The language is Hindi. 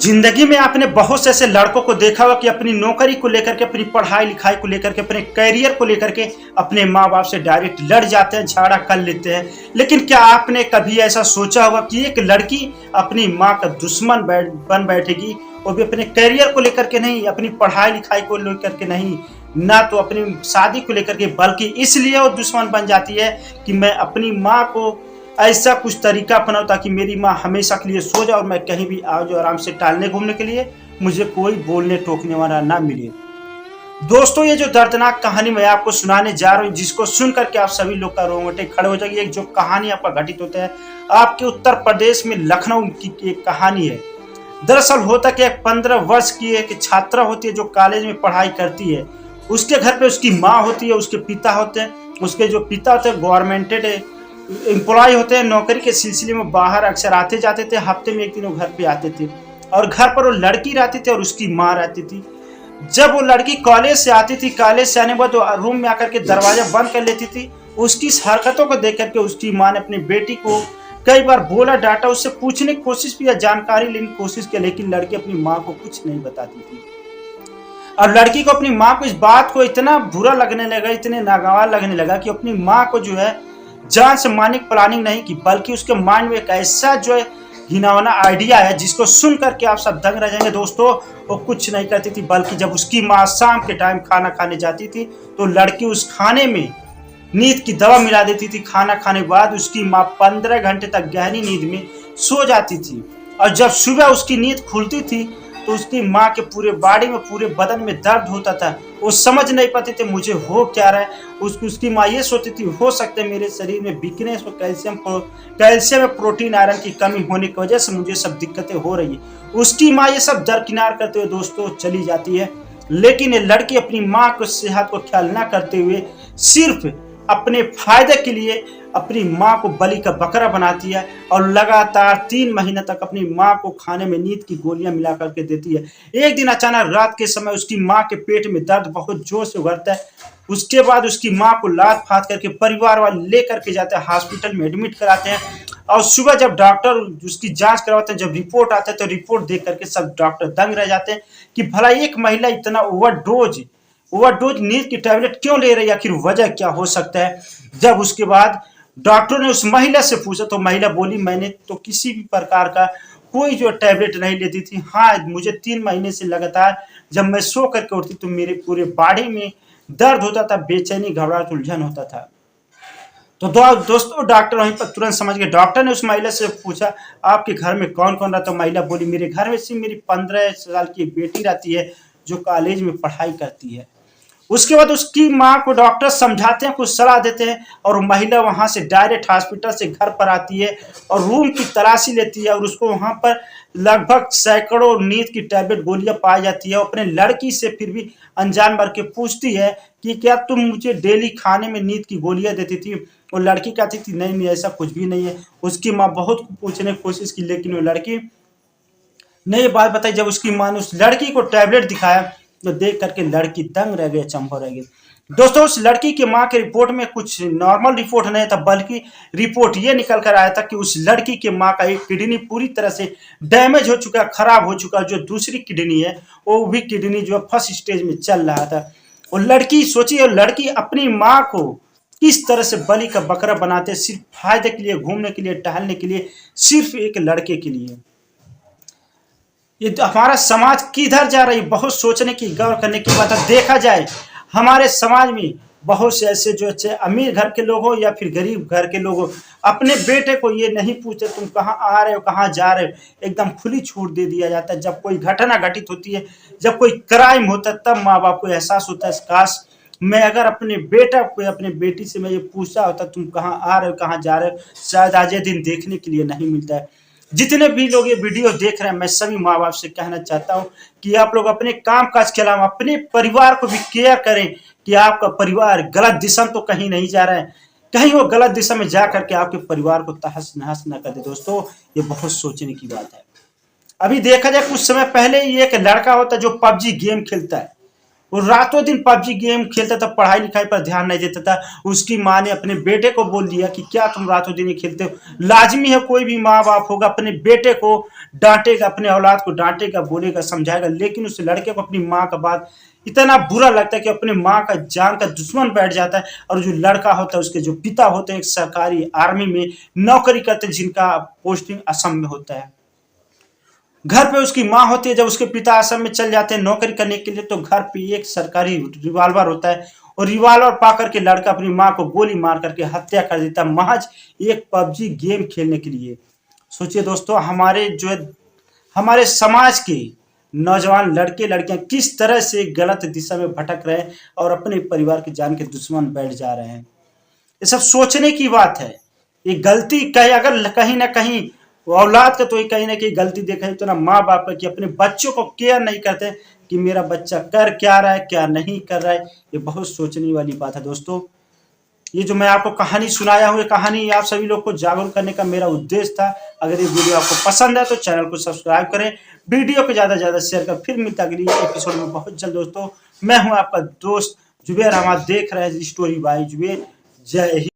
जिंदगी में आपने बहुत से ऐसे लड़कों को देखा होगा कि अपनी नौकरी को लेकर के, अपनी पढ़ाई लिखाई को लेकर के, अपने करियर को लेकर के अपने माँ बाप से डायरेक्ट लड़ जाते हैं, झगड़ा कर लेते हैं। लेकिन क्या आपने कभी ऐसा सोचा होगा कि एक लड़की अपनी माँ का दुश्मन बन बैठेगी, वो भी अपने करियर को लेकर के नहीं, अपनी पढ़ाई लिखाई को लेकर के नहीं, ना तो अपनी शादी को लेकर के, बल्कि इसलिए वो दुश्मन बन जाती है कि मैं अपनी माँ को ऐसा कुछ तरीका अपनाऊं ताकि मेरी माँ हमेशा के लिए सो जाए और मैं कहीं भी आ जाऊं आराम से टहलने घूमने के लिए, मुझे कोई बोलने टोकने वाला ना मिले। दोस्तों, ये जो दर्दनाक कहानी मैं आपको सुनाने जा रहा हूँ, जिसको सुन करके आप सभी लोग का रोंगटे खड़े हो जाएगी। एक जो कहानी आपका घटित होता है आपके उत्तर प्रदेश में लखनऊ की एक कहानी है। दरअसल होता क्या, एक 15 वर्ष की एक छात्रा होती है जो कॉलेज में पढ़ाई करती है। उसके घर पे उसकी माँ होती है, उसके पिता होते हैं। उसके जो पिता होते हैं गवर्नमेंटेड एम्प्लॉय होते हैं, नौकरी के सिलसिले में बाहर अक्सर आते जाते थे। हफ्ते में एक दिन वो घर पे आते थे और घर पर वो लड़की रहती थी और उसकी माँ रहती थी। जब वो लड़की कॉलेज से आती थी, कॉलेज से आने के बाद वो रूम में आकर के दरवाजा बंद कर लेती थी। उसकी हरकतों को देख करके उसकी माँ ने अपनी बेटी को कई बार बोला, डांटा, उससे पूछने की कोशिश की या जानकारी लेने की कोशिश की, लेकिन लड़की अपनी माँ को कुछ नहीं बताती थी। और लड़की को अपनी माँ को इस बात को इतना बुरा लगने लगा, इतने नागवार लगने लगा कि अपनी माँ को जो है जान से मारने की प्लानिंग नहीं की, बल्कि उसके माइंड में एक ऐसा जो है घिनौना आइडिया है जिसको सुन करके आप सब दंग रह जाएंगे। दोस्तों, वो कुछ नहीं करती थी, बल्कि जब उसकी माँ शाम के टाइम खाना खाने जाती थी तो लड़की उस खाने में नींद की दवा मिला देती थी। खाना खाने के बाद उसकी माँ 15 घंटे तक गहरी नींद में सो जाती थी और जब सुबह उसकी नींद खुलती थी तो उसकी माँ के पूरे बॉडी में, पूरे बदन में दर्द होता था। वो समझ नहीं पाते थे मुझे हो क्या रहा है। उसकी माँ ये सोचती थी हो सकता है मेरे शरीर में वीकनेस और कैल्शियम और प्रोटीन आयरन की कमी होने की वजह से मुझे सब दिक्कतें हो रही है। उसकी माँ ये सब दरकिनार करते हुए दोस्तों चली जाती है। लेकिन ये लड़की अपनी माँ को सेहत को ख्याल न करते हुए सिर्फ अपने फायदे के लिए अपनी माँ को बलि का बकरा बनाती है और लगातार 3 महीने तक अपनी माँ को खाने में नींद की गोलियां मिला करके देती है। एक दिन अचानक रात के समय उसकी माँ के पेट में दर्द बहुत जोर से उभरता है। उसके बाद उसकी माँ को लात फात करके परिवार वाले लेकर के जाते हैं, हॉस्पिटल में एडमिट कराते हैं। और सुबह जब डॉक्टर उसकी जांच करवाते हैं, जब रिपोर्ट आता है तो रिपोर्ट देख करके सब डॉक्टर दंग रह जाते हैं कि भला एक महिला इतना ओवरडोज नींद की टैबलेट क्यों ले रही है, आखिर वजह क्या हो सकता है। जब उसके बाद डॉक्टर ने उस महिला से पूछा तो महिला बोली, मैंने तो किसी भी प्रकार का कोई जो टैबलेट नहीं लेती थी। हाँ, मुझे 3 महीने से लगातार जब मैं सो करके उठती तो मेरे पूरे बॉडी में दर्द होता था, बेचैनी, घबराहट, उलझन होता था। तो दोस्तों, डॉक्टर वहीं पर तुरंत समझ गए। डॉक्टर ने उस महिला से पूछा आपके घर में कौन कौन रहता है। महिला बोली, मेरे घर में सिर्फ मेरी 15 साल की एक बेटी रहती है जो कॉलेज में पढ़ाई करती है। उसके बाद उसकी माँ को डॉक्टर समझाते हैं, कुछ सलाह देते हैं और महिला वहां से डायरेक्ट हॉस्पिटल से घर पर आती है और रूम की तलाशी लेती है और उसको वहां पर लगभग सैकड़ों नींद की टैबलेट गोलियां पाई जाती है। अपने लड़की से फिर भी अनजान भर के पूछती है कि क्या तुम मुझे डेली खाने में नींद की गोलियां देती थी। वो लड़की कहती थी नहीं नहीं, ऐसा कुछ भी नहीं है। उसकी माँ बहुत पूछने की कोशिश की लेकिन वो लड़की ने ये बात बताई। जब उसकी माँ ने उस लड़की को टैबलेट दिखाया तो देख करके लड़की दंग रह गई, अचंभव रह गई। दोस्तों, उस लड़की की माँ के रिपोर्ट में कुछ नॉर्मल रिपोर्ट नहीं था, बल्कि रिपोर्ट ये निकल कर आया था कि उस लड़की के माँ का एक किडनी पूरी तरह से डैमेज हो चुका, खराब हो चुका। जो दूसरी किडनी है वो भी किडनी जो फर्स्ट स्टेज में चल रहा था। वो लड़की सोचिए, लड़की अपनी माँ को किस तरह से बलि का बकरा बनाते, सिर्फ फायदे के लिए, घूमने के लिए, टहलने के लिए, सिर्फ एक लड़के के लिए। ये तो हमारा समाज किधर जा रही है, बहुत सोचने की, गौर करने की बात है। देखा जाए हमारे समाज में बहुत से ऐसे जो अच्छे अमीर घर के लोग हो या फिर गरीब घर के लोग हो, अपने बेटे को ये नहीं पूछते तुम कहाँ आ रहे हो, कहाँ जा रहे हो, एकदम खुली छूट दे दिया जाता है। जब कोई घटना घटित होती है, जब कोई क्राइम होता है, तब माँ बाप को एहसास होता है काश मैं अगर अपने बेटा को, अपने बेटी से मैं ये पूछा होता तुम कहाँ आ रहे हो, कहाँ जा रहे हो, शायद आज ये दिन देखने के लिए नहीं मिलता है। जितने भी लोग ये वीडियो देख रहे हैं, मैं सभी माँ बाप से कहना चाहता हूँ कि आप लोग अपने काम काज के अलावा अपने परिवार को भी केयर करें कि आपका परिवार गलत दिशा तो कहीं नहीं जा रहा है, कहीं वो गलत दिशा में जा करके आपके परिवार को तहस नहस न कर दे। दोस्तों, ये बहुत सोचने की बात है। अभी देखा जाए कुछ समय पहले ही एक लड़का होता है जो पबजी गेम खेलता है, वो रातों दिन पबजी गेम खेलता था, पढ़ाई लिखाई पर ध्यान नहीं देता था। उसकी माँ ने अपने बेटे को बोल दिया कि क्या तुम रातों दिन ही खेलते हो। लाजमी है कोई भी माँ बाप होगा अपने बेटे को डांटेगा, अपने औलाद को डांटेगा, बोलेगा, समझाएगा, लेकिन उस लड़के को अपनी माँ का बात इतना बुरा लगता है कि अपने माँ का जान का दुश्मन बैठ जाता है। और जो लड़का होता है उसके जो पिता होते हैं एक सरकारी आर्मी में नौकरी करते हैं, जिनका पोस्टिंग असम में होता है। घर पे उसकी माँ होती है, जब उसके पिता असम में चल जाते हैं नौकरी करने के लिए, तो घर पे एक सरकारी रिवॉल्वर होता है और रिवॉल्वर पाकर के लड़का अपनी माँ को गोली मार करके हत्या कर देता है, महज एक पबजी गेम खेलने के लिए। सोचिए दोस्तों, हमारे जो है हमारे समाज के नौजवान लड़के लड़कियां किस तरह से गलत दिशा में भटक रहे हैं और अपने परिवार की जान के दुश्मन बैठ जा रहे हैं। ये सब सोचने की बात है। ये गलती कहीं अगर कहीं ना कहीं औलाद का, तो ये कहीं ना कहीं गलती देखा है तो ना माँ बाप का, कि अपने बच्चों को केयर नहीं करते कि मेरा बच्चा कर क्या रहा है, क्या नहीं कर रहा है। ये बहुत सोचने वाली बात है दोस्तों। ये जो मैं आपको कहानी सुनाया हूँ, ये कहानी आप सभी लोग को जागरूक करने का मेरा उद्देश्य था। अगर ये वीडियो आपको पसंद है तो चैनल को सब्सक्राइब करें, वीडियो को ज़्यादा से ज़्यादा शेयर कर। फिर मिलता अगली एपिसोड में बहुत जल्द दोस्तों। मैं हूँ आपका दोस्त जुबेर अहमद, देख रहे हैं स्टोरी बाय जुबेर। जय हिंद।